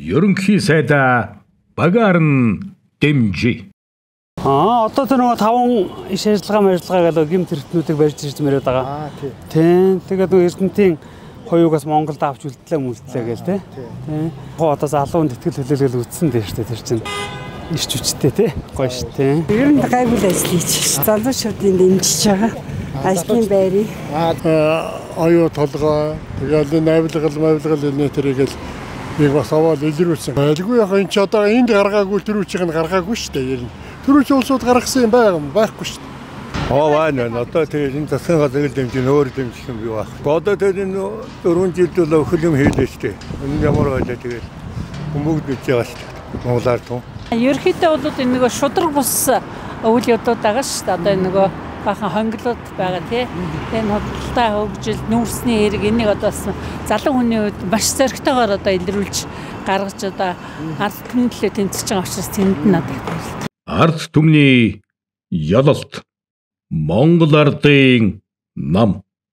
ерөнхий сайдаа багаар нь дэмжиж. Одоо тэр нөгөө 5 иш ажиллагаа гэдэг гэмт хэрэгтнүүдийг барьж ирж мөрөөд байгаа. Тийм. Тэгээд нөгөө Эрдэнэтийн хоёугаас Монголд авч үлдлээ гээл тий. Тийм. Одоо залуун тэтгэл төлөөлөл үтсэн дээ шүү дээ тэр чинь. Ирч хүчтэй тий. Гоё шүү тий. Ер нь гайвал ажил хийж залуучуудын дэмжиж байгаа. Ажлын байрыг оюу толгой тэгэл навилгал нэтэргээл яг бас аваад илрүүлсэн. Альгүй яг энэ ч одоо энд гаргаагүй төрүүчийг нь гаргаагүй шүү дээ ер нь. Төрүүч улсууд гаргасан юм байхгүй шүү дээ. Байна. Одоо тэгээд энэ засгийн газрын дэмжин өөр дэмжих юм юу байх. Одоо тэгээд энэ 4 жилд л өхөл юм хийлээ шүү дээ. Энэ ямар байлаа тэгээд хүмүүд бич байгаа шүү дээ. Монголаар тун. Ерөнхийдөө бол энэ нөгөө шудраг бус үйл явдлууд байгаа шүү дээ. Одоо энэ нөгөө бахан хонглоод байгаа тий. Энэ хөдөлთა хөгжил, нүүрсний хэрэг энийг одоо залуу хүний хувьд маш зоригтойгоор одоо илрүүлж гаргаж одоо ард түмний төлөө тэмцэж байгаа учраас тэнд нь надад баярлалаа. Ард түмний ялалт Монгол ардын нам